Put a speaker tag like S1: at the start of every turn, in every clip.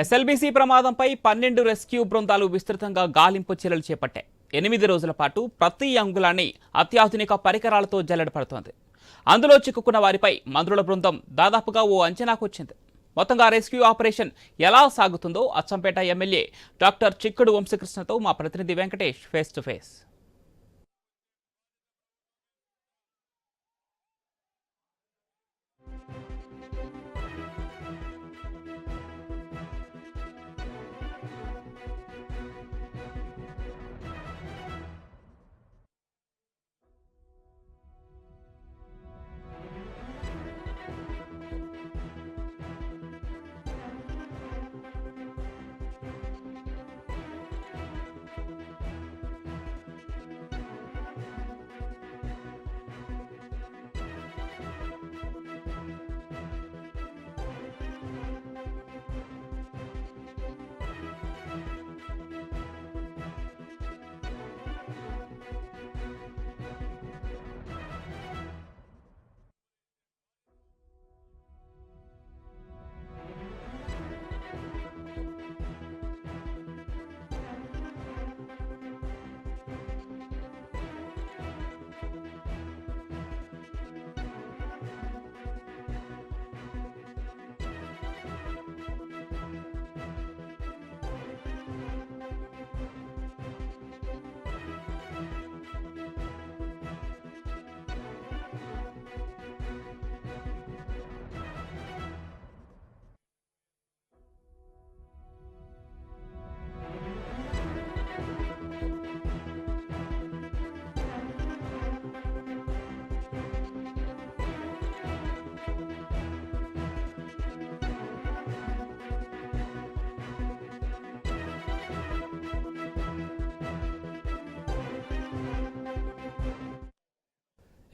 S1: SLBC ప్రమాదంపై 12 rescue బృందాలు విస్తృతంగా గాలింపు చర్యలు చేపట్టాయి. 8 రోజుల పాటు ప్రతి అంగుళాన్ని అత్యాధునిక పరికరాలతో జల్లెడపడుతోంది. అందులో చిక్కుకున్న వారిపై మంత్రుల బృందం దాదాపుగా ఓ అంచనాకు వచ్చింది. మొత్తంగా రెస్క్యూ ఆపరేషన్ ఎలా సాగుతుందో అచ్చంపేట ఎమ్మెల్యే డాక్టర్ చిక్కుడు వంశకృష్ణతో మా ప్రతినిధి Venkatesh face to face.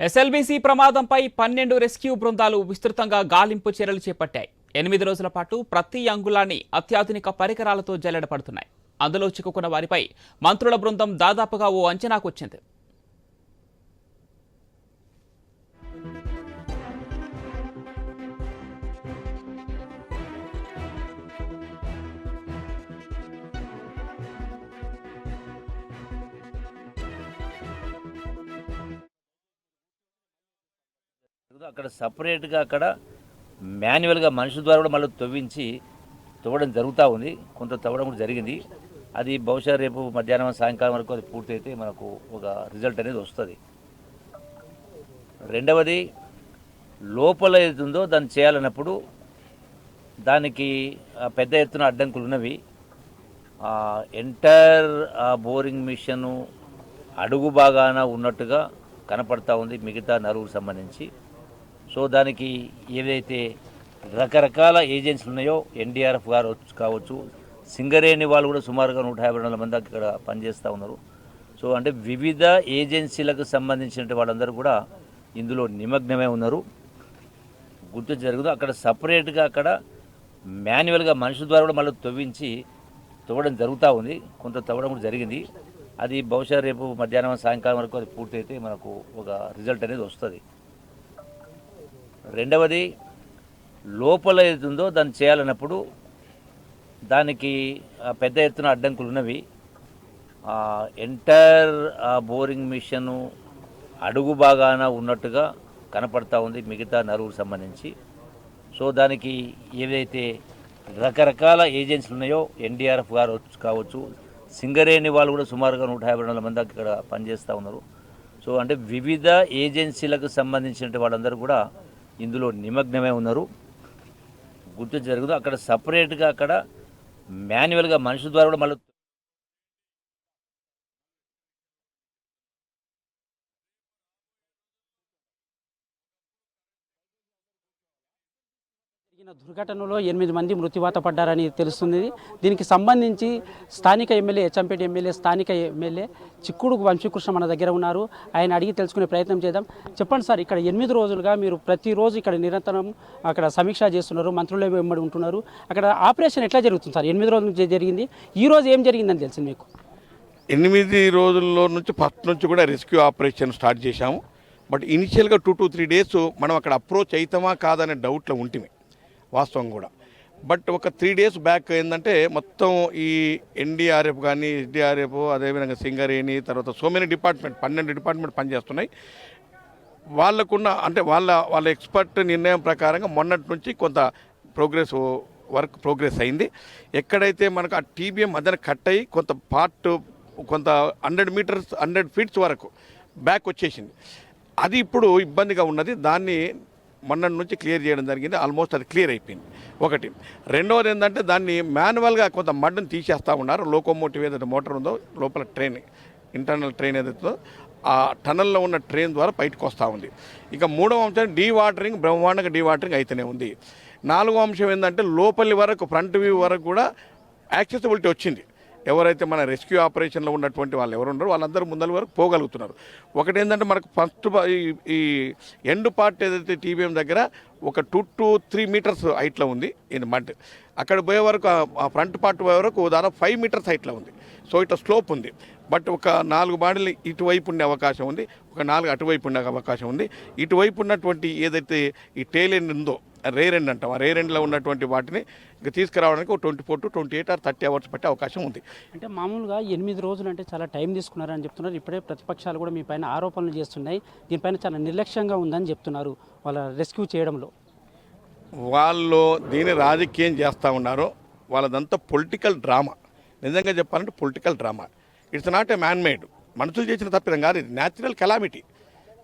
S1: SLBC ప్రమాదంపై 12 రెస్క్యూ బృందాలు విస్తృతంగా గాలింపు చర్యలు చేపట్టాయి. 8 రోజుల పాటు ప్రతి అంగుళాన్ని అత్యాధునిక పరికరాలతో జల్లెడపడుతున్నాయి. అందులో చిక్కుకున్న వారిపై మంత్రుల బృందం దాదాపుగా ఓ అంచనాకు వచ్చింది.
S2: అక్కడ సపరేట్గా అక్కడ మాన్యువల్గా మనుషుల ద్వారా కూడా మళ్ళీ తవ్వడం జరుగుతూ ఉంది. కొంత తవ్వడం కూడా జరిగింది. అది బహుశా రేపు మధ్యాహ్నం సాయంకాలం వరకు అది పూర్తయితే మనకు ఒక రిజల్ట్ అనేది వస్తుంది. రెండవది, లోపల ఏది ఉందో దాన్ని చేయాలన్నప్పుడు దానికి పెద్ద ఎత్తున అడ్డంకులు ఉన్నవి. ఎంటైర్ బోరింగ్ మిషను అడుగు బాగాన ఉన్నట్టుగా కనపడతా ఉంది మిగతా నరువుకు సంబంధించి. సో దానికి ఏదైతే రకరకాల ఏజెన్సీలు ఉన్నాయో, ఎన్డీఆర్ఎఫ్ గారు కావచ్చు, సింగరేణి వాళ్ళు కూడా సుమారుగా 152 మంది ఇక్కడ పనిచేస్తూ ఉన్నారు. సో అంటే వివిధ ఏజెన్సీలకు సంబంధించిన వాళ్ళందరూ కూడా ఇందులో నిమగ్నమై ఉన్నారు. గుర్తు జరుగుతుంది. అక్కడ సపరేట్గా అక్కడ మాన్యువల్గా మనుషుల ద్వారా కూడా మళ్ళీ తవ్వడం జరుగుతూ ఉంది. కొంత తవ్వడం కూడా జరిగింది. అది బహుశా రేపు మధ్యాహ్నం సాయంకాలం వరకు అది పూర్తయితే మనకు ఒక రిజల్ట్ అనేది వస్తుంది. రెండవది, లోపల ఏది ఉందో దాన్ని చేయాలన్నప్పుడు దానికి పెద్ద ఎత్తున అడ్డంకులు ఉన్నవి. ఎంటైర్ బోరింగ్ మిషను అడుగు బాగాన ఉన్నట్టుగా కనపడతా ఉంది మిగతా నరువుకు సంబంధించి. సో దానికి ఏదైతే రకరకాల ఏజెన్సీలు ఉన్నాయో, ఎన్డీఆర్ఎఫ్ గారు కావచ్చు, సింగరేణి వాళ్ళు కూడా సుమారుగా 152 మంది ఇక్కడ పనిచేస్తూ ఉన్నారు. సో అంటే వివిధ ఏజెన్సీలకు సంబంధించిన వాళ్ళందరూ కూడా ఇందులో నిమగ్నమై ఉన్నారు. గుర్తు జరుగుతుంది. అక్కడ సపరేట్గా అక్కడ మాన్యువల్గా మనుషుల ద్వారా కూడా మళ్ళీ
S3: దుర్ఘటనలో 8 మంది మృత్యువాత పడ్డారని తెలుస్తుంది. దీనికి సంబంధించి స్థానిక ఎమ్మెల్యే హెచ్ఎంపేట ఎమ్మెల్యే స్థానిక ఎమ్మెల్యే చిక్కుడు వంశీకృష్ణ మన దగ్గర ఉన్నారు. ఆయన అడిగి తెలుసుకునే ప్రయత్నం చేద్దాం. చెప్పండి సార్, ఇక్కడ 8 రోజులుగా మీరు ప్రతిరోజు ఇక్కడ నిరంతరం అక్కడ సమీక్ష చేస్తున్నారు, మంత్రులు వెంబడి ఉంటున్నారు. అక్కడ ఆపరేషన్ ఎట్లా జరుగుతుంది సార్? 8 రోజుల నుంచి జరిగింది, ఈ రోజు ఏం జరిగిందని తెలిసింది మీకు?
S4: 8 రోజుల్లో నుంచి ఫస్ట్ నుంచి కూడా రెస్క్యూ ఆపరేషన్ స్టార్ట్ చేశాము. బట్ ఇనిషియల్గా 2 to 3 days మనం అక్కడ అప్రోచ్ అవుతామా కాదనే డౌట్లో ఉంటుంది వాస్తవం కూడా. బట్ ఒక 3 days బ్యాక్ ఏంటంటే మొత్తం ఈ ఎన్డీఆర్ఎఫ్ కానీ ఎస్డీఆర్ఎఫ్ అదేవిధంగా సింగరేణి తర్వాత సో మెనీ డిపార్ట్మెంట్ 12 డిపార్ట్మెంట్ పనిచేస్తున్నాయి. వాళ్ళకున్న వాళ్ళ ఎక్స్పర్ట్ నిర్ణయం ప్రకారంగా మొన్నటి నుంచి కొంత ప్రోగ్రెస్ అయింది. ఎక్కడైతే మనకు ఆ టీబీఎం మధ్యన కట్ అయ్యి కొంత 100 meters 100 feet వరకు బ్యాక్ వచ్చేసింది. అది ఇప్పుడు ఇబ్బందిగా ఉన్నది. దాన్ని మొన్నటి నుంచి క్లియర్ చేయడం జరిగింది. ఆల్మోస్ట్ అది క్లియర్ అయిపోయింది. ఒకటి. రెండవది ఏంటంటే దాన్ని మాన్యువల్గా కొంత మడ్డును తీసేస్తూ ఉన్నారు. లోకోమోటివ్ ఏదైతే మోటార్ ఉందో లోపల ట్రైన్ ఇంటర్నల్ ట్రైన్ ఏదైతే ఆ టనల్లో ఉన్న ట్రైన్ ద్వారా బయటకు వస్తూ ఉంది. ఇక మూడవ అంశం డీవాటరింగ్, బ్రహ్మాండంగా డీవాటరింగ్ అయితేనే ఉంది. నాలుగో అంశం ఏంటంటే లోపలి వరకు ఫ్రంట్ వ్యూ వరకు కూడా యాక్సెసిబిలిటీ వచ్చింది. ఎవరైతే మన రెస్క్యూ ఆపరేషన్లో ఉన్నటువంటి వాళ్ళు ఎవరు ఉన్నారో వాళ్ళందరూ ముందల వరకు పోగలుగుతున్నారు. ఒకటి ఏంటంటే మనకు ఫస్ట్ ఈ ఎండ్ పార్ట్ ఏదైతే టీబీఎం దగ్గర ఒక 2 to 3 meters హైట్లో ఉంది ఇది మడ్. అక్కడ పోయే వరకు ఆ ఫ్రంట్ పార్ట్ పోయే వరకు దాదాపు 5 meters హైట్లో ఉంది. సో ఇట్లా స్లోప్ ఉంది. బట్ ఒక 4 బాడీలు ఇటువైపు ఉండే అవకాశం ఉంది, ఒక 4 అటువైపు ఉండే అవకాశం ఉంది. ఇటువైపు ఉన్నటువంటి ఏదైతే ఈ టేల్ ఎండ్ ఉందో రేర్ ఎండ్ అంటాం, ఆ రేర్ ఎండ్లో ఉన్నటువంటి వాటిని ఇంకా తీసుకురావడానికి ఒక 24 to 28 or 30 hours పట్టే అవకాశం ఉంది.
S3: అంటే మామూలుగా 8 రోజులు అంటే చాలా టైం తీసుకున్నారని చెప్తున్నారు. ఇప్పుడే ప్రతిపక్షాలు కూడా మీ పైన ఆరోపణలు చేస్తున్నాయి. దీనిపైన చాలా నిర్లక్ష్యంగా ఉందని చెప్తున్నారు వాళ్ళ రెస్క్యూ చేయడంలో.
S4: వాళ్ళు దీన్ని రాజకీయం చేస్తూ ఉన్నారు. వాళ్ళదంతా పొలిటికల్ డ్రామా. నిజంగా చెప్పాలంటే political drama. It's not a man made. మనుషులు చేసిన తప్పిదం కాదు, ఇది న్యాచురల్ కెలామిటీ,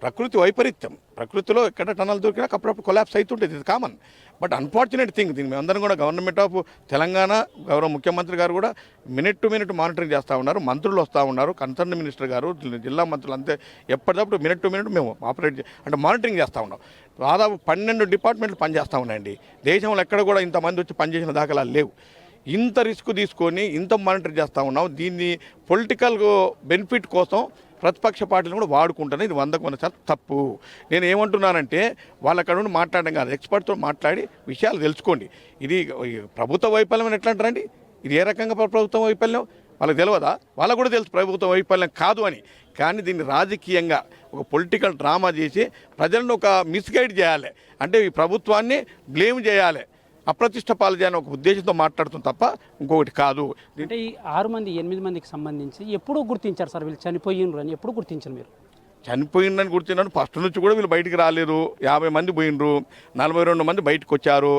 S4: ప్రకృతి వైపరీత్యం. ప్రకృతిలో ఎక్కడ టనల్ దొరికినా అప్పుడప్పుడు కొలాప్స్ అవుతుంటుంది, ఇది కామన్. But unfortunate thing. దీన్ని మేమందరం కూడా గవర్నమెంట్ ఆఫ్ తెలంగాణ గౌరవ ముఖ్యమంత్రి గారు కూడా మినిట్ టు మినిట్ మానిటరింగ్ చేస్తూ ఉన్నారు. మంత్రులు వస్తూ ఉన్నారు, కన్సర్న్ మినిస్టర్ గారు, జిల్లా మంత్రులు అంతే ఎప్పటికప్పుడు మినిట్ టు మినిట్ మేము అంటే మానిటరింగ్ చేస్తూ ఉన్నాం. దాదాపు 12 డిపార్ట్మెంట్లు పనిచేస్తూ ఉన్నాయండి. దేశంలో ఎక్కడ కూడా ఇంతమంది వచ్చి పనిచేసిన దాఖలాలు లేవు. ఇంత రిస్క్ తీసుకొని ఇంత మానిటర్ చేస్తూ ఉన్నాం. దీన్ని పొలిటికల్ బెనిఫిట్ కోసం ప్రతిపక్ష పార్టీలు కూడా వాడుకుంటున్నాయి. ఇది 100% తప్పు. నేను ఏమంటున్నానంటే వాళ్ళు అక్కడ నుండి మాట్లాడడం కాదు, ఎక్స్పర్ట్తో మాట్లాడి విషయాలు తెలుసుకోండి. ఇది ప్రభుత్వ వైఫల్యం అని ఎట్లా అంటారండి? ఇది ఏ రకంగా ప్రభుత్వ వైఫల్యం వాళ్ళకి తెలియదా? వాళ్ళకు కూడా తెలుసు ప్రభుత్వ వైఫల్యం కాదు అని. కానీ దీన్ని రాజకీయంగా ఒక పొలిటికల్ డ్రామా చేసి ప్రజలను ఒక మిస్గైడ్ చేయాలి, అంటే ఈ ప్రభుత్వాన్ని బ్లేమ్ చేయాలి, అప్రతిష్ట పాలు చేయాలని ఒక ఉద్దేశంతో మాట్లాడుతుంది తప్ప ఇంకొకటి కాదు.
S3: అంటే ఈ 8 మందికి సంబంధించి ఎప్పుడు గుర్తించారు సార్ వీళ్ళు చనిపోయినరు అని? ఎప్పుడు గుర్తించారు మీరు?
S4: చనిపోయిందని గుర్తిన్నాను. ఫస్ట్ నుంచి కూడా వీళ్ళు బయటికి రాలేరు. 50 మంది పోయినరు, 42 మంది బయటకు వచ్చారు.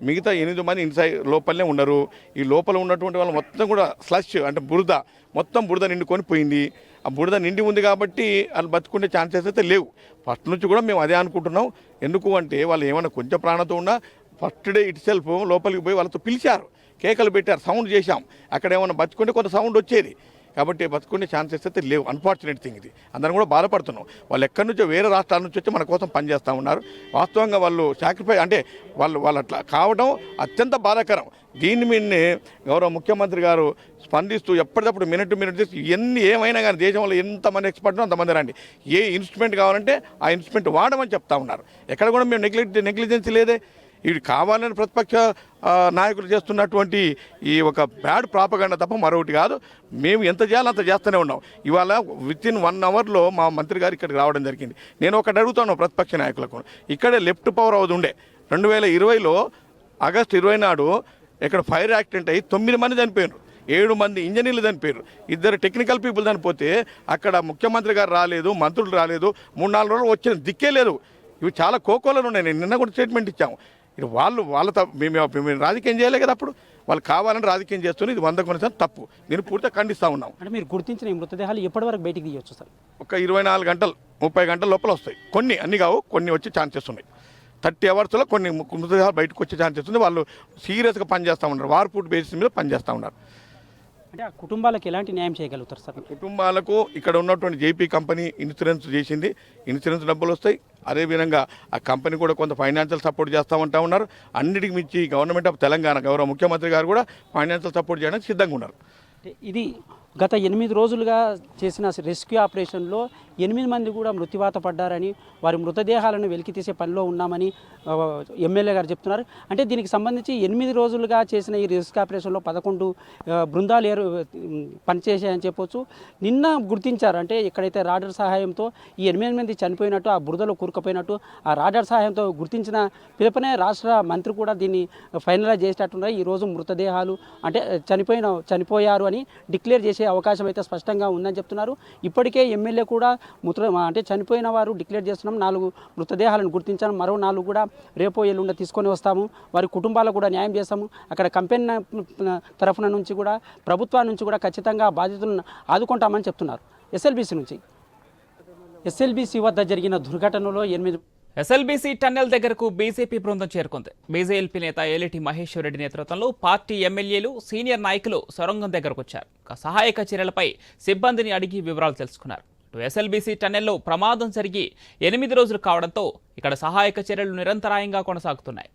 S4: మిగతా 8 మంది ఇన్సైడ్ లోపలనే ఉన్నారు. ఈ లోపల ఉన్నటువంటి వాళ్ళు మొత్తం కూడా స్లష్ అంటే బురద నిండుకొని పోయింది. ఆ బురద నిండి ఉంది కాబట్టి వాళ్ళు బతుకునే ఛాన్సెస్ అయితే లేవు. ఫస్ట్ నుంచి కూడా మేము అదే అనుకుంటున్నాం. ఎందుకు అంటే వాళ్ళు ఏమైనా కొంచెం ప్రాణంతో ఉన్నా ఫస్ట్ డే ఇట్ సెల్ఫ్ లోపలికి పోయి వాళ్ళతో పిలిచారు, కేకలు పెట్టారు, సౌండ్ చేశాం. అక్కడ ఏమైనా బతుకుంటే కొంత సౌండ్ వచ్చేది. కాబట్టి బతుకునే ఛాన్సెస్ అయితే లేవు. అన్ఫార్చునేట్ థింగ్ ఇది. అందరం కూడా బాధపడుతున్నాం. వాళ్ళు ఎక్కడి నుంచో వేరే రాష్ట్రాల నుంచి వచ్చి మన కోసం పనిచేస్తూ ఉన్నారు. వాస్తవంగా వాళ్ళు సాక్రిఫైస్ అంటే వాళ్ళు అట్లా కావడం అత్యంత బాధాకరం. దీని మీదనే గౌరవ ముఖ్యమంత్రి గారు స్పందిస్తూ ఎప్పటికప్పుడు మినిట్ చేసి ఏమైనా కానీ దేశంలో ఎంతమంది ఎక్స్పర్ట్ అంతమంది రండి, ఏ ఇన్స్ట్రుమెంట్ కావాలంటే ఆ ఇన్స్ట్రుమెంట్ వాడమని చెప్తా ఉన్నారు. ఎక్కడ కూడా మేము నెగ్లిజెన్సీ లేదే. ఇది కావాలని ప్రతిపక్ష నాయకులు చేస్తున్నటువంటి ఈ ఒక బ్యాడ్ ప్రాపగండా తప్ప మరొకటి కాదు. మేము ఎంత చేయాలో అంత చేస్తూనే ఉన్నాం. ఇవాళ వితిన్ 1 hourలో మా మంత్రి గారు ఇక్కడికి రావడం జరిగింది. నేను ఒకటి అడుగుతాను ప్రతిపక్ష నాయకులకు, ఇక్కడే లెఫ్ట్ పవర్ హౌస్ ఉండే 2020లో ఆగస్టు 20 నాడు ఇక్కడ ఫైర్ యాక్సిడెంట్ అయ్యి 9 మంది చనిపోయారు, 7 మంది ఇంజనీర్లు చనిపోయారు, 2 టెక్నికల్ పీపుల్ చనిపోతే అక్కడ ముఖ్యమంత్రి గారు రాలేదు, మంత్రులు రాలేదు, 3-4 రోజులు వచ్చిన దిక్కే లేదు. ఇవి చాలా కోకోలను ఉన్నాయి. నేను నిన్న కూడా స్టేట్మెంట్ ఇచ్చాము. ఇది వాళ్ళతో మేము రాజకీయం చేయలే కదా. అప్పుడు వాళ్ళు కావాలని రాజకీయం చేస్తున్నారు. ఇది 100% తప్పు. నేను పూర్తిగా ఖండిస్తూ ఉన్నాం.
S3: అంటే మీరు గుర్తించిన ఈ మృతదేహాలు ఎప్పటి వరకు బయటికి తీయవచ్చు సార్?
S4: ఒక 24 గంటలు 30 గంటల లోపల వస్తాయి. కొన్ని అన్ని కావు, కొన్ని వచ్చే ఛాన్సెస్ ఉన్నాయి. 30 hours కొన్ని మృతదేహాలు బయటకు వచ్చే ఛాన్సెస్ ఉంది. వాళ్ళు సీరియస్గా పనిచేస్తూ ఉన్నారు, వార్పుట్ బేసిస్ మీద పనిచేస్తూ ఉన్నారు.
S3: అంటే ఆ కుటుంబాలకు ఎలాంటి న్యాయం చేయగలుగుతారు సార్?
S4: కుటుంబాలకు ఇక్కడ ఉన్నటువంటి జేపీ కంపెనీ ఇన్సూరెన్స్ చేసింది, ఇన్సూరెన్స్ డబ్బులు వస్తాయి. అదేవిధంగా ఆ కంపెనీ కూడా కొంత ఫైనాన్షియల్ సపోర్ట్ చేస్తామంటా ఉన్నారు. అన్నిటికి మించి గవర్నమెంట్ ఆఫ్ తెలంగాణ గౌరవ ముఖ్యమంత్రి గారు కూడా ఫైనాన్షియల్ సపోర్ట్ చేయడానికి సిద్ధంగా ఉన్నారు.
S3: ఇది గత 8 రోజులుగా చేసిన రెస్క్యూ ఆపరేషన్లో 8 మంది కూడా మృత్యువాత పడ్డారని, వారి మృతదేహాలను వెలికితీసే పనిలో ఉన్నామని ఎమ్మెల్యే గారు చెప్తున్నారు. అంటే దీనికి సంబంధించి 8 రోజులుగా చేసిన ఈ రెస్క్యూ ఆపరేషన్లో 11 బృందాలు పనిచేసాయని చెప్పొచ్చు. నిన్న గుర్తించారు, అంటే ఎక్కడైతే రాడార్ సహాయంతో ఈ 8 మంది చనిపోయినట్టు, ఆ బురదలో కూరుకుపోయినట్టు ఆ రాడార్ సహాయంతో గుర్తించిన పిలుపునే రాష్ట్ర మంత్రి కూడా దీన్ని ఫైనలైజ్ చేసేటట్టున్నారు. ఈరోజు మృతదేహాలు అంటే చనిపోయారు అని డిక్లేర్ చేసే అవకాశం అయితే స్పష్టంగా ఉందని చెప్తున్నారు. ఇప్పటికే ఎమ్మెల్యే కూడా అంటే చనిపోయిన వారు డిక్లేర్ చేస్తున్నాం, 4 మృతదేహాలను గుర్తించాము, మరో 4 కూడా రేపో ఎల్లుండి తీసుకొని వస్తాము, వారి కుటుంబాలకు కూడా న్యాయం చేస్తాము. అక్కడ కంపెనీ తరఫున నుంచి కూడా ప్రభుత్వం నుంచి కూడా ఖచ్చితంగా బాధితులను ఆదుకుంటామని చెప్తున్నారు. ఎస్ఎల్బీసీ వద్ద జరిగిన దుర్ఘటనలో 8
S1: ఎస్ఎల్బీసీ టన్నెల్ దగ్గరకు బీజేపీ బృందం చేరుకుంది. బీజేఎల్పీ నేత ఏలేటి మహేశ్వర్ రెడ్డి నేతృత్వంలో పార్టీ ఎమ్మెల్యేలు, సీనియర్ నాయకులు సొరంగం దగ్గరకు వచ్చారు. సహాయక చర్యలపై సిబ్బందిని అడిగి వివరాలు తెలుసుకున్నారు. ఎస్ఎల్బీసీ టన్నెల్లో ప్రమాదం జరిగి 8 రోజులు కావడంతో ఇక్కడ సహాయక చర్యలు నిరంతరాయంగా కొనసాగుతున్నాయి.